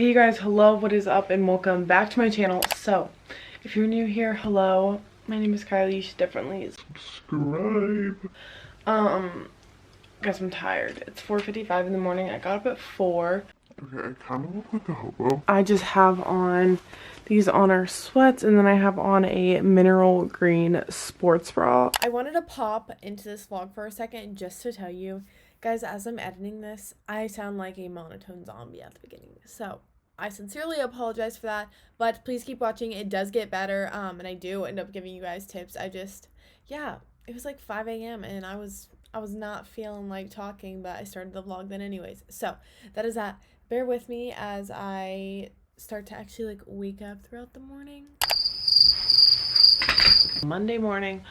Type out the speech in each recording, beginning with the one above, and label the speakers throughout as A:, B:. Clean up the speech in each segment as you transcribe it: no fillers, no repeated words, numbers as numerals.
A: Okay, you guys, hello, what is up, and welcome back to my channel. So if you're new here, hello, my name is Kylie. You should definitely subscribe. Guys, I'm tired. It's 4:55 in the morning. I got up at 4.
B: Okay, I kind of look like a hobo.
A: I just have on these honor sweats, and then I have on a mineral green sports bra.
C: I wanted to pop into this vlog for a second just to tell you guys, as I'm editing this, I sound like a monotone zombie at the beginning. So I sincerely apologize for that, but please keep watching. It does get better, and I do end up giving you guys tips. Yeah, it was like 5 a.m. and I was not feeling like talking, but I started the vlog then anyways. So that is that. Bear with me as I start to actually like wake up throughout the morning.
A: Monday morning,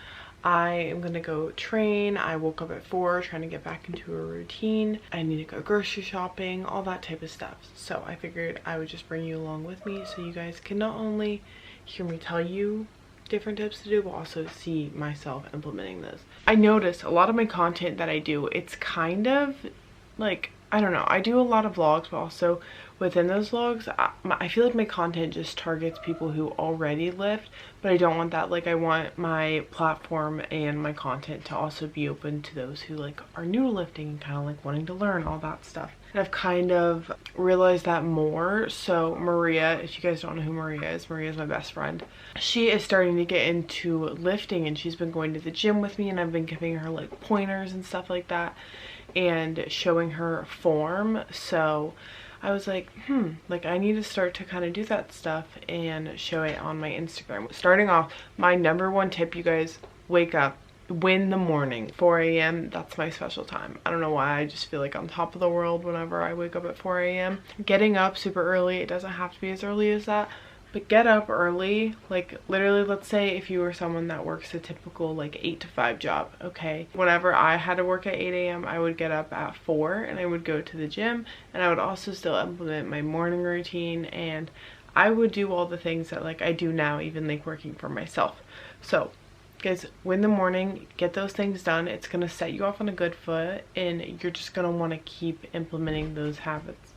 A: I am gonna go train. I woke up at 4 trying to get back into a routine. I need to go grocery shopping, all that type of stuff. So I figured I would just bring you along with me so you guys can not only hear me tell you different tips to do, but also see myself implementing this. I noticed a lot of my content that I do, it's kind of like, I don't know, I do a lot of vlogs, but also within those vlogs, I feel like my content just targets people who already lift, but I don't want that. Like, I want my platform and my content to also be open to those who like are new to lifting and kind of like wanting to learn all that stuff. And I've kind of realized that more. So Maria, if you guys don't know who Maria is my best friend. She is starting to get into lifting, and she's been going to the gym with me, and I've been giving her like pointers and stuff like that and showing her form. So I was like, like I need to start to kind of do that stuff and show it on my Instagram. Starting off, my #1 tip, you guys, wake up, win the morning. 4 a.m. that's my special time. I don't know why, I just feel like on top of the world whenever I wake up at 4 a.m. Getting up super early, it doesn't have to be as early as that, but get up early. Like literally, let's say if you were someone that works a typical like 8 to 5 job, okay? Whenever I had to work at 8 a.m, I would get up at 4 and I would go to the gym, and I would also still implement my morning routine, and I would do all the things that like I do now, even like working for myself. So guys, win the morning, get those things done. It's gonna set you off on a good foot, and you're just gonna want to keep implementing those habits.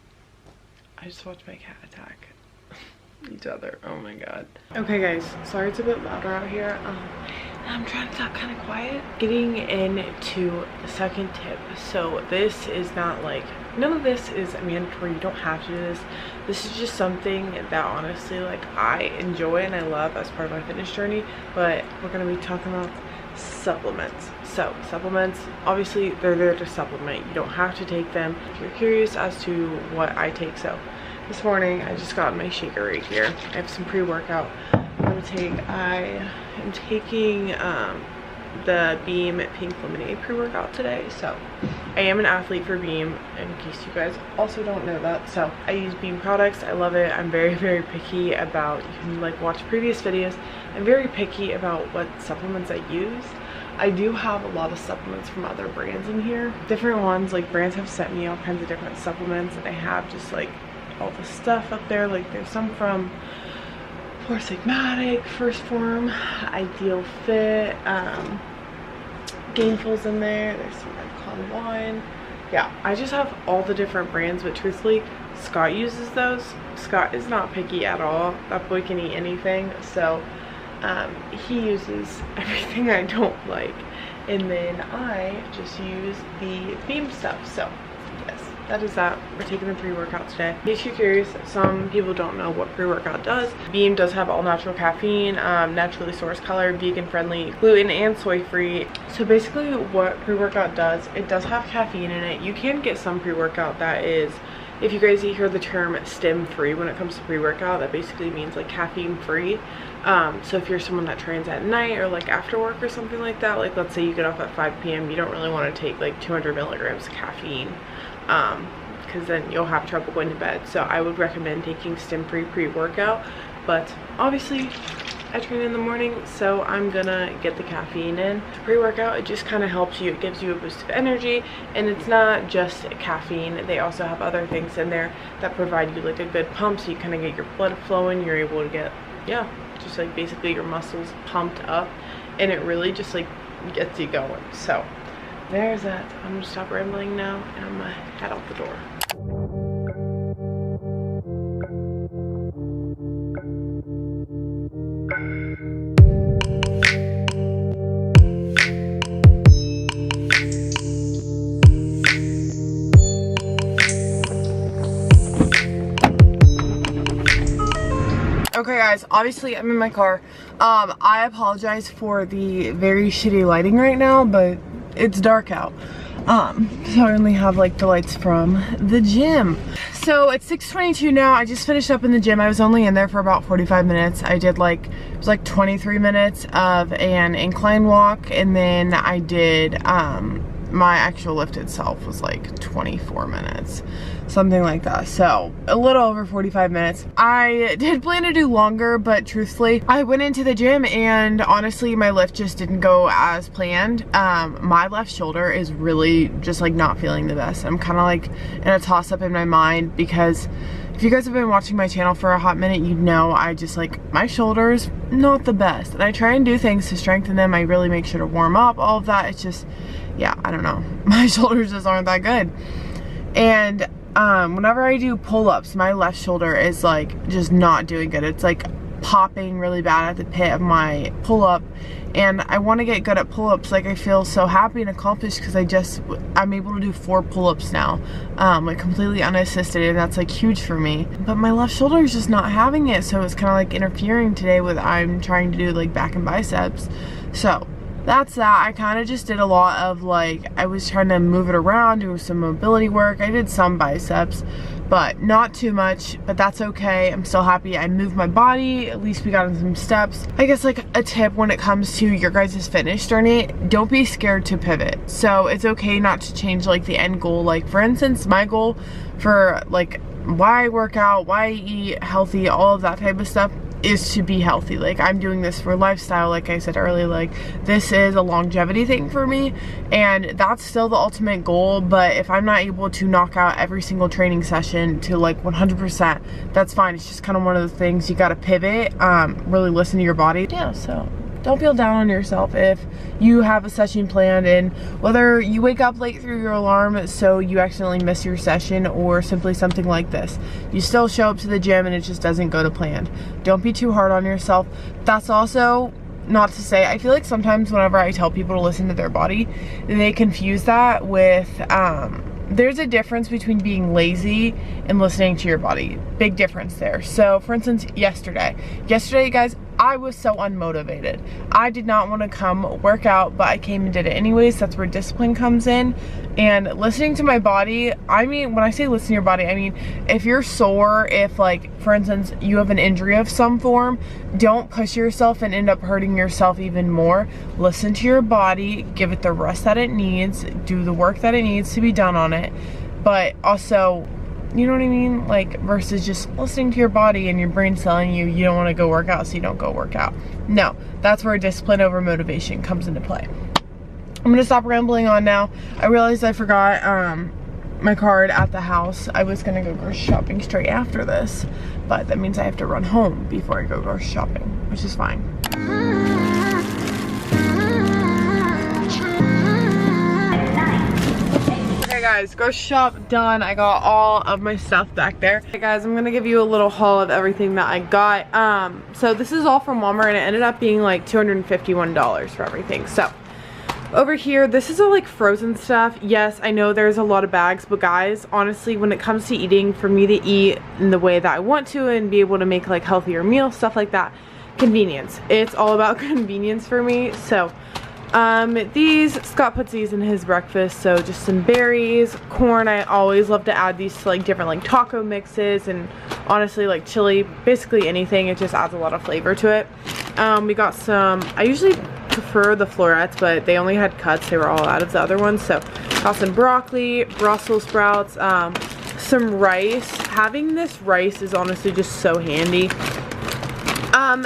A: I just watched my cat attack each other. Oh my god. Okay guys, sorry it's a bit louder out here. I'm trying to talk kind of quiet. Getting into the second tip. So this is not like, none of this is mandatory. You don't have to do this. This is just something that honestly like I enjoy and I love as part of my fitness journey. But we're gonna be talking about supplements. So supplements, obviously they're there to supplement. You don't have to take them. If you're curious as to what I take, so this morning I just got my shaker right here. I have some pre-workout I am taking the Beam Pink Lemonade pre-workout today. So I am an athlete for Beam, in case you guys also don't know that. So I use Beam products. I love it. I'm very, very picky about, you can like watch previous videos, I'm very picky about what supplements I use. I do have a lot of supplements from other brands in here. Different ones, like brands have sent me all kinds of different supplements, and I have just like all the stuff up there. Like there's some from Sigmatic, First Form, Ideal Fit, Gainful's in there. There's some Con One. Yeah, I just have all the different brands, but truthfully, Scott uses those. Scott is not picky at all. That boy can eat anything, so he uses everything I don't like, and then I just use the Beam stuff. So yes, that is that. We're taking the pre-workout today. In case you're curious, some people don't know what pre-workout does. Beam does have all natural caffeine, naturally sourced color, vegan friendly, gluten and soy free. So basically what pre-workout does, it does have caffeine in it. You can get some pre-workout that is, if you guys hear the term stim free when it comes to pre-workout, that basically means like caffeine free. So if you're someone that trains at night or like after work or something like that, like let's say you get off at 5 p.m, you don't really want to take like 200 milligrams of caffeine, because then you'll have trouble going to bed. So I would recommend taking stim-free pre-workout, but obviously I train in the morning, so I'm gonna get the caffeine in. The pre-workout, it just kind of helps you. It gives you a boost of energy, and it's not just caffeine. They also have other things in there that provide you like a good pump, so you kind of get your blood flowing. You're able to get, yeah, just like basically your muscles pumped up, and it really just like gets you going. So there's that. I'm gonna stop rambling now, and I'm gonna head out the door. Okay guys, obviously I'm in my car. I apologize for the very shitty lighting right now, but it's dark out. So I only have like the lights from the gym. So it's 6:22 now. I just finished up in the gym. I was only in there for about 45 minutes. I did like, it was like 23 minutes of an incline walk, and then I did, my actual lift itself was like 24 minutes, something like that. So a little over 45 minutes. I did plan to do longer, but truthfully, I went into the gym and honestly, my lift just didn't go as planned. My left shoulder is really just like not feeling the best. I'm kind of like in a toss up in my mind because if you guys have been watching my channel for a hot minute, you know I just like, my shoulder's not the best. And I try and do things to strengthen them. I really make sure to warm up, all of that. It's just, yeah, I don't know. My shoulders just aren't that good. And whenever I do pull-ups, my left shoulder is like just not doing good. It's like popping really bad at the pit of my pull-up. And I want to get good at pull-ups. Like I feel so happy and accomplished because I'm able to do 4 pull-ups now, like completely unassisted, and that's like huge for me. But my left shoulder is just not having it, so it's kind of like interfering today with I'm trying to do like back and biceps. So that's that. I kind of just did a lot of like, I was trying to move it around, do some mobility work. I did some biceps, but not too much, but that's okay. I'm still happy I moved my body. At least we got in some steps. I guess like a tip when it comes to your guys' fitness journey, don't be scared to pivot. So it's okay not to change like the end goal. Like for instance, my goal for like why I work out, why I eat healthy, all of that type of stuff is to be healthy. Like I'm doing this for lifestyle, like I said earlier, like this is a longevity thing for me, and that's still the ultimate goal. But if I'm not able to knock out every single training session to like 100%, that's fine. It's just kind of one of the things you got to pivot, really listen to your body. Yeah, so don't feel down on yourself if you have a session planned, and whether you wake up late through your alarm so you accidentally miss your session or simply something like this, you still show up to the gym and it just doesn't go to plan. Don't be too hard on yourself. That's also not to say, I feel like sometimes whenever I tell people to listen to their body, they confuse that with there's a difference between being lazy and listening to your body. Big difference there. So for instance, yesterday guys, I was so unmotivated. I did not want to come work out, but I came and did it anyways. That's where discipline comes in. And listening to my body, I mean, when I say listen to your body, I mean, if you're sore, if like, for instance, you have an injury of some form, don't push yourself and end up hurting yourself even more. Listen to your body, give it the rest that it needs, do the work that it needs to be done on it. But also, you know what I mean? Like, versus just listening to your body and your brain's telling you you don't want to go work out, so you don't go work out. No, that's where discipline over motivation comes into play. I'm gonna stop rambling on now. I realized I forgot my card at the house. I was gonna go grocery shopping straight after this, but that means I have to run home before I go grocery shopping, which is fine. Okay guys, grocery shop done. I got all of my stuff back there. Okay guys, I'm gonna give you a little haul of everything that I got. So this is all from Walmart, and it ended up being like $251 for everything. So over here, this is all like frozen stuff. Yes, I know there's a lot of bags, but guys, honestly, when it comes to eating, for me to eat in the way that I want to and be able to make like healthier meals, stuff like that, convenience. It's all about convenience for me. So these, Scott puts these in his breakfast, so just some berries, corn. I always love to add these to like different like taco mixes, and honestly like chili, basically anything. It just adds a lot of flavor to it. We got some, I usually prefer the florets, but they only had cuts. They were all out of the other ones. So got some broccoli, Brussels sprouts, some rice. Having this rice is honestly just so handy.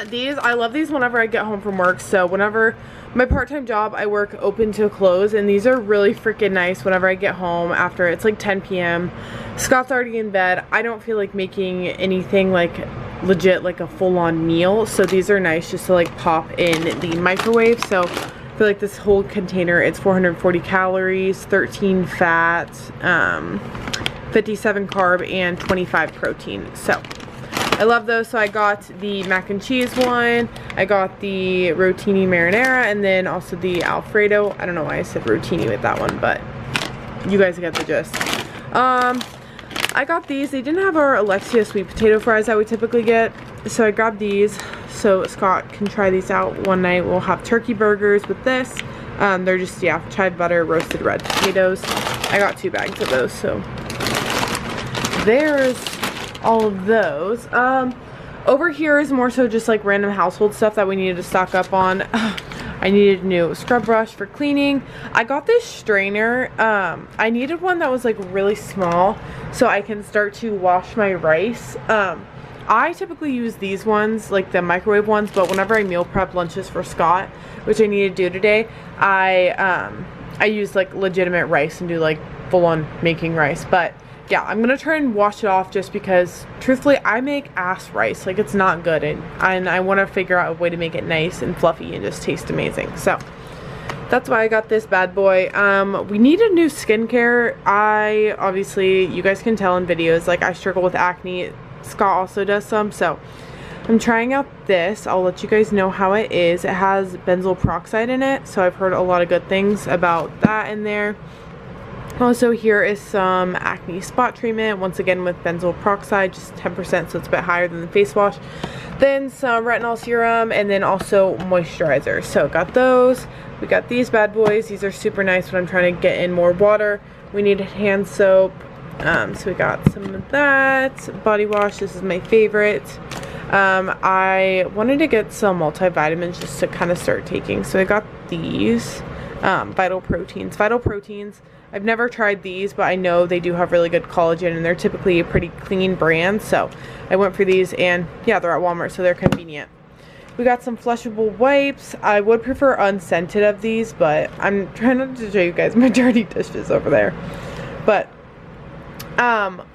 A: These, I love these whenever I get home from work. So whenever my part-time job, I work open to close, and these are really freaking nice whenever I get home after it's like 10 p.m. Scott's already in bed. I don't feel like making anything like legit like a full-on meal, so these are nice just to like pop in the microwave. So I feel like this whole container, it's 440 calories, 13 fat, 57 carb, and 25 protein. So I love those. So I got the mac and cheese one, I got the rotini marinara, and then also the Alfredo. I don't know why I said rotini with that one, but you guys get the gist. I got these. They didn't have our Alexia sweet potato fries that we typically get. so I grabbed these so Scott can try these out one night. We'll have turkey burgers with this. They're just, yeah, chive butter, roasted red potatoes. I got 2 bags of those, so there's all of those. Over here is more so just like random household stuff that we needed to stock up on. I needed a new scrub brush for cleaning. I got this strainer. I needed one that was like really small so I can start to wash my rice. I typically use these ones, like the microwave ones, but whenever I meal prep lunches for Scott, which I need to do today, I use like legitimate rice and do like full-on making rice. But yeah, I'm gonna try and wash it off just because truthfully I make ass rice. Like, it's not good, and I want to figure out a way to make it nice and fluffy and just taste amazing. So that's why I got this bad boy. We need a new skincare. Obviously, you guys can tell in videos, like, I struggle with acne. Scott also does some, so I'm trying out this. I'll let you guys know how it is. It has benzoyl peroxide in it, so I've heard a lot of good things about that in there. Also, here is some acne spot treatment, once again with benzoyl peroxide, just 10%, so it's a bit higher than the face wash. Then some retinol serum, and then also moisturizer. So got those. We got these bad boys. These are super nice when I'm trying to get in more water. We needed hand soap. So we got some of that. Body wash, this is my favorite. I wanted to get some multivitamins just to kind of start taking. So I got these. Vital Proteins. Vital Proteins, I've never tried these, but I know they do have really good collagen, and they're typically a pretty clean brand, so I went for these, and yeah, they're at Walmart, so they're convenient. We got some flushable wipes. I would prefer unscented of these, but I'm trying not to show you guys my dirty dishes over there. But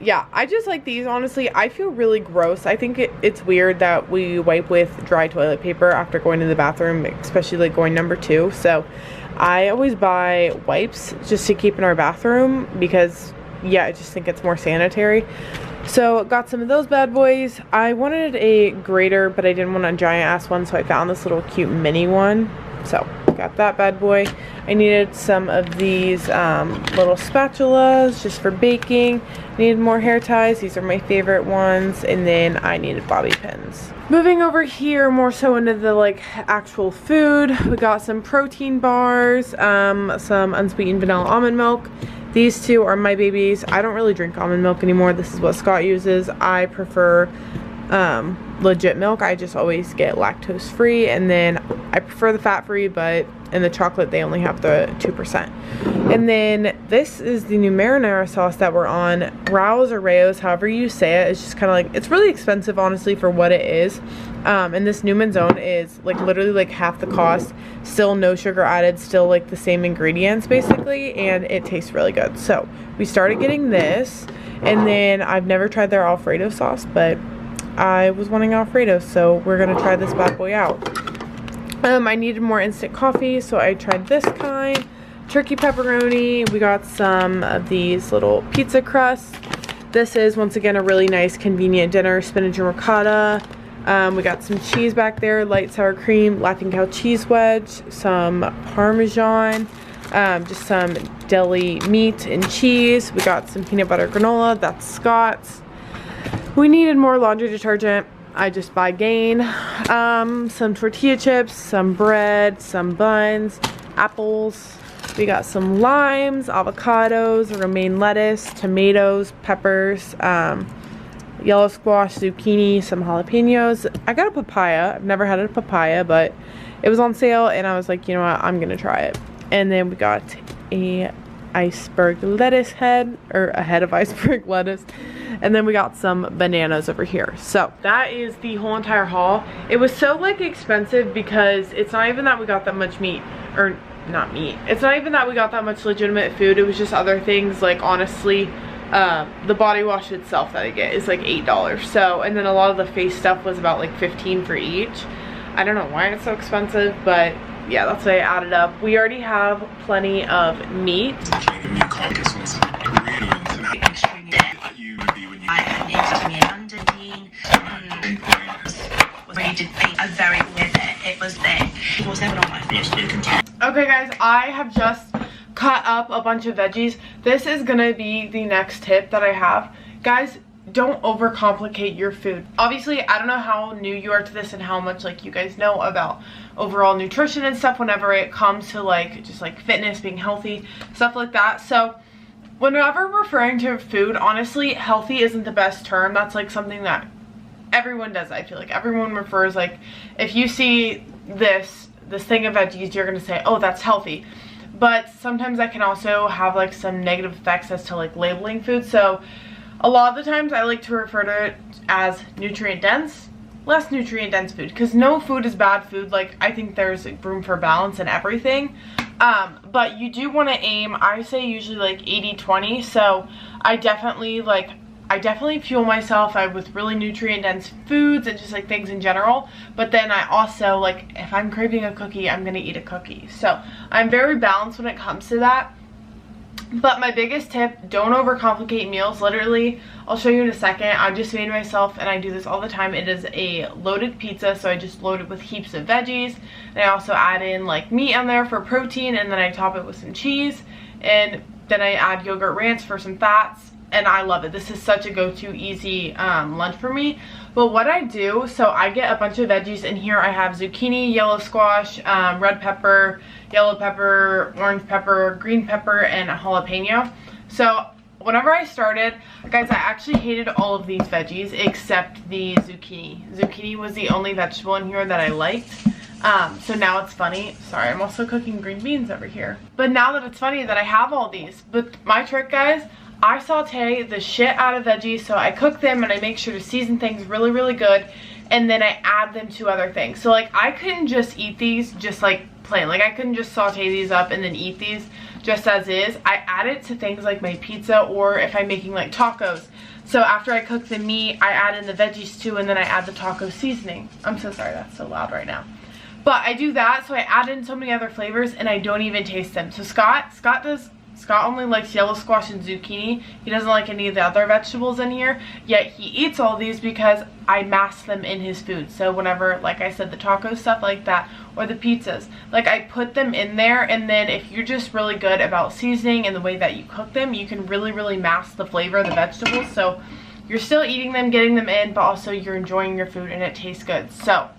A: yeah, I just like these. Honestly, I feel really gross. I think it's weird that we wipe with dry toilet paper after going to the bathroom, especially like going number 2. So I always buy wipes just to keep in our bathroom because, yeah, I just think it's more sanitary. So got some of those bad boys. I wanted a grater, but I didn't want a giant ass one, so I found this little cute mini one. So got that bad boy. I needed some of these little spatulas just for baking. Needed more hair ties. These are my favorite ones. And then I needed bobby pins. Moving over here more so into the like actual food, we got some protein bars, some unsweetened vanilla almond milk. These two are my babies. I don't really drink almond milk anymore. This is what Scott uses. I prefer legit milk. I just always get lactose free, and then I prefer the fat free, but in the chocolate they only have the 2%. And then this is the new marinara sauce that we're on. Rao's or Rao's, however you say it. It's just kind of like, it's really expensive honestly for what it is. And this Newman's Own is like literally like half the cost, still no sugar added, still like the same ingredients basically, and it tastes really good. So we started getting this, and then I've never tried their Alfredo sauce, but I was wanting Alfredo, so we're gonna try this bad boy out. I needed more instant coffee, so I tried this kind. Turkey pepperoni. We got some of these little pizza crusts. This is once again a really nice convenient dinner. Spinach and ricotta. We got some cheese back there, light sour cream, Laughing Cow cheese wedge, some Parmesan, just some deli meat and cheese. We got some peanut butter granola, that's Scott's. We needed more laundry detergent. I just buy Gain. Some tortilla chips, some bread, some buns, apples. We got some limes, avocados, romaine lettuce, tomatoes, peppers, yellow squash, zucchini, some jalapenos. I got a papaya. I've never had a papaya, but it was on sale, and I was like, you know what, I'm gonna try it. And then we got a iceberg lettuce head, or a head of iceberg lettuce, and then we got some bananas over here. So that is the whole entire haul. It was so like expensive because it's not even that we got that much meat, or not meat, it's not even that we got that much legitimate food. It was just other things. Like honestly, the body wash itself that I get is like $8. So, and then a lot of the face stuff was about like $15 for each. I don't know why it's so expensive, but yeah, that's why I added up. We already have plenty of meat. Okay guys, I have just cut up a bunch of veggies. This is gonna be the next tip that I have. Guys, don't overcomplicate your food. Obviously, I don't know how new you are to this and how much like you guys know about overall nutrition and stuff whenever it comes to like just like fitness, being healthy, stuff like that. So whenever referring to food, honestly, healthy isn't the best term. That's like something that everyone does. I feel like everyone refers, like if you see this thing of veggies, you're gonna say, oh, that's healthy. But sometimes that can also have like some negative effects as to like labeling food. So a lot of the times I like to refer to it as nutrient dense, less nutrient dense food, because no food is bad food. Like I think there's room for balance in everything. But you do want to aim, I say usually like 80-20. So I definitely fuel myself with really nutrient dense foods and just like things in general. But then I also, like, if I'm craving a cookie, I'm gonna eat a cookie. So I'm very balanced when it comes to that. But my biggest tip, don't overcomplicate meals. Literally, I'll show you in a second. I just made myself, and I do this all the time, it is a loaded pizza. So I just load it with heaps of veggies, and I also add in like meat on there for protein, and then I top it with some cheese, and then I add yogurt ranch for some fats. And I love it. This is such a go-to easy lunch for me. But what I do, so I get a bunch of veggies in here. I have zucchini, yellow squash, red pepper, yellow pepper, orange pepper, green pepper, and a jalapeno. So whenever I started, guys, I actually hated all of these veggies except the zucchini. Zucchini was the only vegetable in here that I liked. So now it's funny. Sorry, I'm also cooking green beans over here. But now that it's funny that I have all these. But my trick, guys, I saute the shit out of veggies, so I cook them and I make sure to season things really, really good, and then I add them to other things. So like I couldn't just eat these just like plain. Like I couldn't just saute these up and then eat these just as is. I add it to things like my pizza, or if I'm making like tacos. So after I cook the meat, I add in the veggies too, and then I add the taco seasoning. I'm so sorry, that's so loud right now. But I do that, so I add in so many other flavors and I don't even taste them. So Scott only likes yellow squash and zucchini. He doesn't like any of the other vegetables in here, yet he eats all these because I mask them in his food. So whenever, like I said, the taco stuff like that, or the pizzas, like I put them in there, and then if you're just really good about seasoning and the way that you cook them, you can really, really mask the flavor of the vegetables. So you're still eating them, getting them in, but also you're enjoying your food and it tastes good. So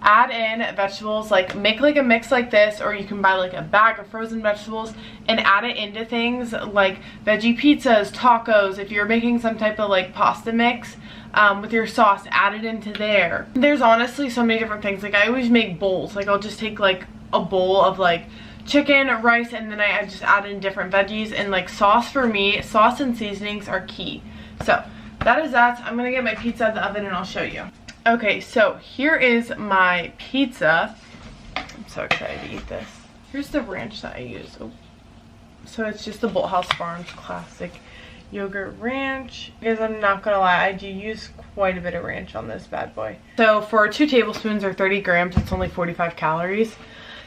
A: add in vegetables, like make like a mix like this, or you can buy like a bag of frozen vegetables and add it into things like veggie pizzas, tacos. If you're making some type of like pasta mix with your sauce, add it into there. There's honestly so many different things. Like I always make bowls. Like I'll just take like a bowl of like chicken, rice, and then I just add in different veggies. And like sauce, for me, sauce and seasonings are key. So that is that. I'm gonna get my pizza out of the oven and I'll show you. Okay, so here is my pizza. I'm so excited to eat this. Here's the ranch that I use. Oh. So it's just the Bolthouse Farms classic yogurt ranch. Because I'm not gonna lie, I do use quite a bit of ranch on this bad boy. So for 2 tablespoons or 30 grams, it's only 45 calories.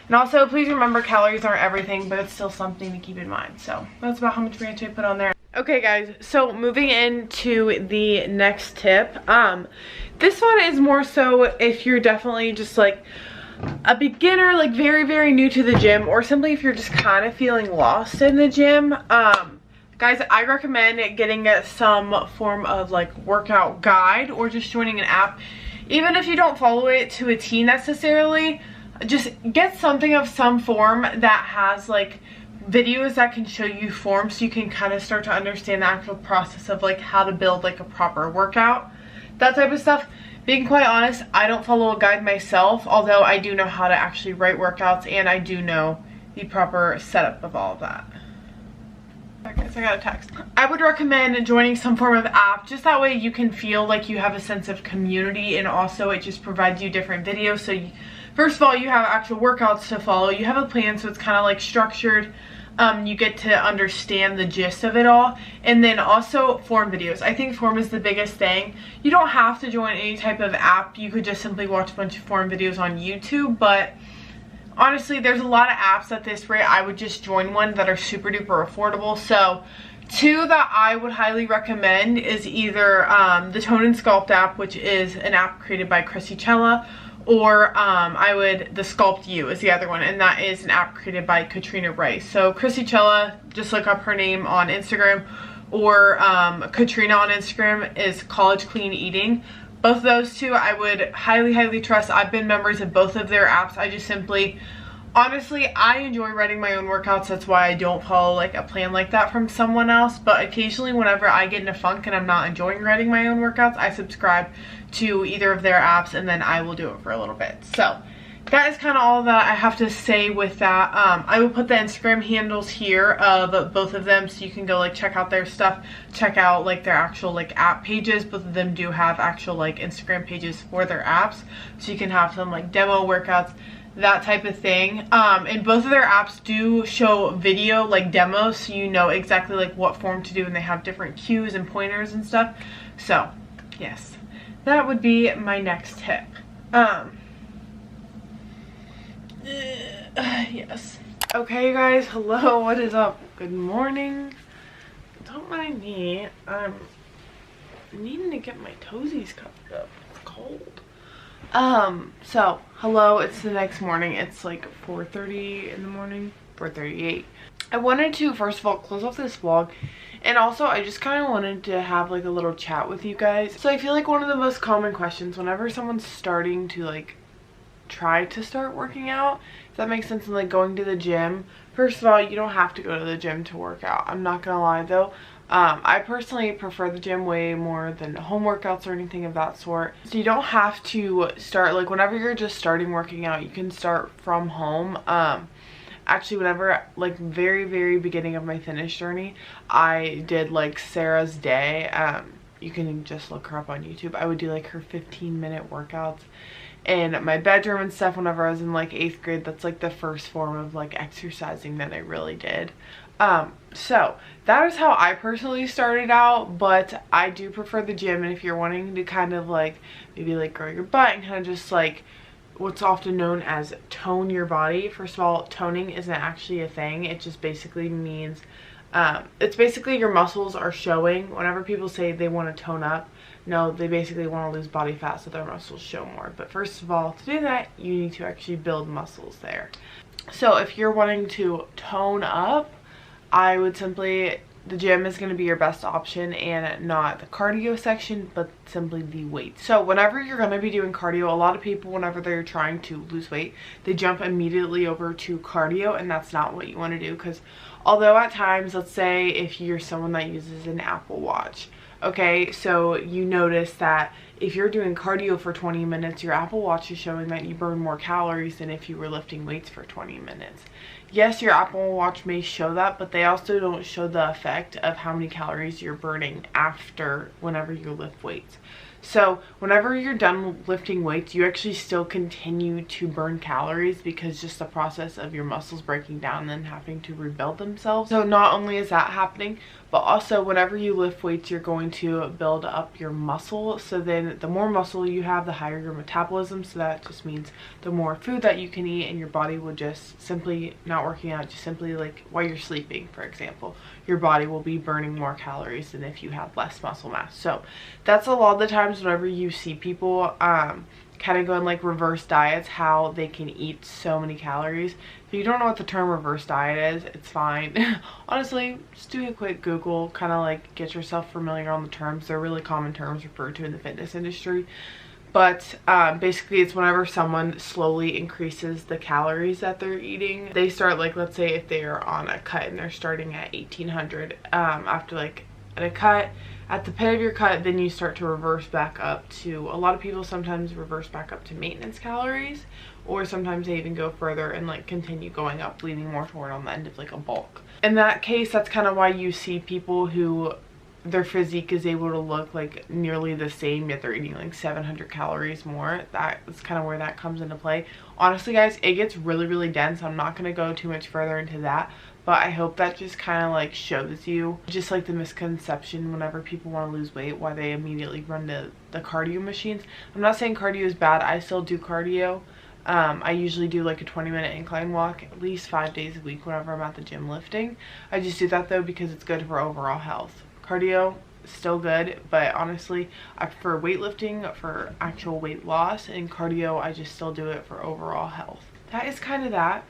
A: And also, please remember, calories aren't everything, but it's still something to keep in mind. So that's about how much ranch I put on there. Okay guys, so moving into the next tip. This one is more so if you're definitely just like a beginner, like very, very new to the gym, or simply if you're just kind of feeling lost in the gym. Guys, I recommend getting some form of like workout guide, or just joining an app. Even if you don't follow it to a T necessarily, just get something of some form that has like videos that can show you forms, so you can kind of start to understand the actual process of like how to build like a proper workout, that type of stuff. Being quite honest, I don't follow a guide myself, although I do know how to actually write workouts, and I do know the proper setup of all of that. Okay, so I got a text. I would recommend joining some form of app, just that way you can feel like you have a sense of community, and also it just provides you different videos. So first of all, you have actual workouts to follow, you have a plan, so it's kind of like structured. You get to understand the gist of it all. And then also form videos. I think form is the biggest thing. You don't have to join any type of app. You could just simply watch a bunch of form videos on YouTube. But honestly, there's a lot of apps at this rate. I would just join one that are super duper affordable. So 2 that I would highly recommend is either the Tone and Sculpt app, which is an app created by Chrissy Chella, or the Sculpt You is the other one, and that is an app created by Katrina Rice. So Chrissy Chella, just look up her name on Instagram, or Katrina on Instagram is College Clean Eating. Both of those two I would highly trust. I've been members of both of their apps. I just simply, honestly, I enjoy writing my own workouts. That's why I don't follow like a plan like that from someone else. But occasionally whenever I get in a funk and I'm not enjoying writing my own workouts, I subscribe to either of their apps and then I will do it for a little bit. So that is kind of all that I have to say with that. I will put the Instagram handles here of both of them so you can go like check out their stuff, check out like their actual like app pages. Both of them do have actual like Instagram pages for their apps, so you can have some like demo workouts, that type of thing. And both of their apps do show video like demos, so you know exactly like what form to do, and they have different cues and pointers and stuff. So yes, that would be my next tip. Yes. Okay, you guys, hello, what is up? Good morning. Don't mind me. I'm needing to get my toesies covered up. It's cold. So hello, it's the next morning. It's like 4:30 in the morning, 4:38. I wanted to first of all close off this vlog, and also I just kind of wanted to have like a little chat with you guys. So I feel like one of the most common questions whenever someone's starting to like try to start working out, if that makes sense, and like going to the gym. First of all, you don't have to go to the gym to work out. I'm not gonna lie though. I personally prefer the gym way more than home workouts or anything of that sort. So you don't have to start, like whenever you're just starting working out, you can start from home. Actually, whenever, like very beginning of my fitness journey, I did like Sarah's Day. You can just look her up on YouTube. I would do like her 15-minute workouts in my bedroom and stuff whenever I was in like 8th grade. That's like the first form of like exercising that I really did. So that is how I personally started out, but I do prefer the gym. And if you're wanting to kind of like maybe like grow your butt and kind of just like what's often known as tone your body, first of all, toning isn't actually a thing. It just basically means it's basically your muscles are showing. Whenever people say they want to tone up, no, they basically want to lose body fat so their muscles show more. But first of all, to do that, you need to actually build muscles there. So if you're wanting to tone up, I would simply, the gym is going to be your best option, and not the cardio section, but simply the weight. So whenever you're going to be doing cardio, a lot of people, whenever they're trying to lose weight, they jump immediately over to cardio, and that's not what you want to do. Because although at times, let's say if you're someone that uses an Apple Watch, okay, so you notice that if you're doing cardio for 20 minutes, your Apple Watch is showing that you burn more calories than if you were lifting weights for 20 minutes. Yes, your Apple Watch may show that, but they also don't show the effect of how many calories you're burning after whenever you lift weights. So whenever you're done lifting weights, you actually still continue to burn calories, because just the process of your muscles breaking down and then having to rebuild themselves. So not only is that happening, but also whenever you lift weights, you're going to build up your muscle. So then the more muscle you have, the higher your metabolism. So that just means the more food that you can eat, and your body will just simply, not working out, just simply like while you're sleeping, for example, your body will be burning more calories than if you have less muscle mass. So that's a lot of the times whenever you see people kind of go in like reverse diets, how they can eat so many calories. If you don't know what the term reverse diet is, it's fine. Honestly, just do a quick Google, kind of like get yourself familiar on the terms. They're really common terms referred to in the fitness industry. But basically it's whenever someone slowly increases the calories that they're eating. They start, like, let's say if they're on a cut and they're starting at 1800, after like at a cut, at the pit of your cut, then you start to reverse back up to, a lot of people sometimes reverse back up to maintenance calories, or sometimes they even go further and like continue going up, leaning more toward on the end of like a bulk. In that case, that's kind of why you see people who their physique is able to look like nearly the same, yet they're eating like 700 calories more. That's kind of where that comes into play. Honestly guys, it gets really dense. I'm not going to go too much further into that, but I hope that just kind of like shows you just like the misconception whenever people want to lose weight, why they immediately run to the cardio machines. I'm not saying cardio is bad. I still do cardio. I usually do like a 20-minute incline walk at least 5 days a week whenever I'm at the gym lifting. I just do that though because it's good for overall health. Cardio is still good, but honestly I prefer weightlifting for actual weight loss, and cardio I just still do it for overall health. That is kind of that.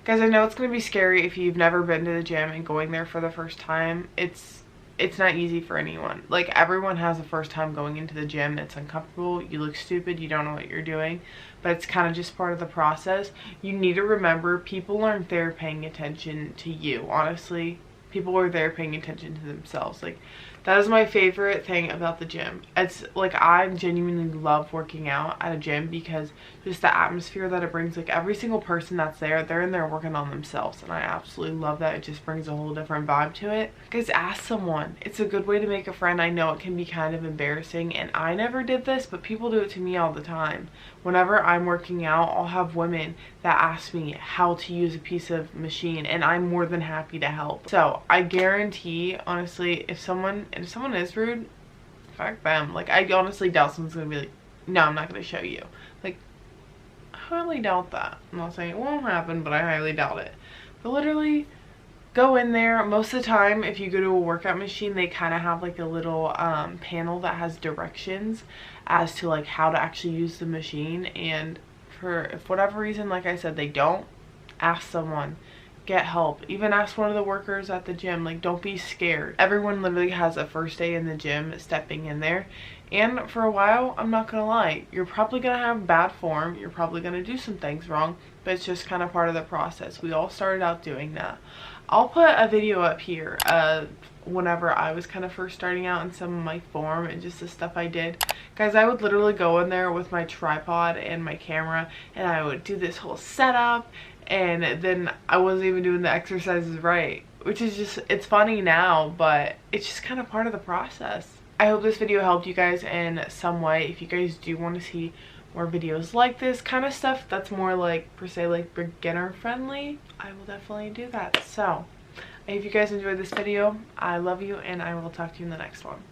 A: Guys, I know it's going to be scary if you've never been to the gym and going there for the first time. It's it's not easy for anyone. Like, everyone has a first time going into the gym. It's uncomfortable. You look stupid. You don't know what you're doing. But it's kind of just part of the process. You need to remember, people aren't there paying attention to you. Honestly, people are there paying attention to themselves. Like, that is my favorite thing about the gym. It's like, I genuinely love working out at a gym because just the atmosphere that it brings. Like, every single person that's there, they're in there working on themselves, and I absolutely love that. It just brings a whole different vibe to it. Guys, ask someone. It's a good way to make a friend. I know it can be kind of embarrassing, and I never did this, but people do it to me all the time. Whenever I'm working out, I'll have women that ask me how to use a piece of machine, and I'm more than happy to help. So I guarantee, honestly, if someone is rude, fuck them. Like, I honestly doubt someone's gonna be like, no, I'm not gonna show you. Like, I highly doubt that. I'm not saying it won't happen, but I highly doubt it. But literally, go in there. Most of the time, if you go to a workout machine, they kind of have like a little panel that has directions as to like how to actually use the machine. And if whatever reason, like I said, they don't, ask someone. Get help. Even ask one of the workers at the gym. Like, don't be scared. Everyone literally has a first day in the gym stepping in there. And for a while, I'm not gonna lie, you're probably gonna have bad form. You're probably gonna do some things wrong, but it's just kind of part of the process. We all started out doing that. I'll put a video up here whenever I was kind of first starting out in some of my form and just the stuff I did. Guys, I would literally go in there with my tripod and my camera, and I would do this whole setup, and then I wasn't even doing the exercises right, which is just, it's funny now, but it's just kind of part of the process. I hope this video helped you guys in some way. If you guys do want to see more videos like this kind of stuff that's more like, per se, like beginner friendly, I will definitely do that. So if you guys enjoyed this video, I love you, and I will talk to you in the next one.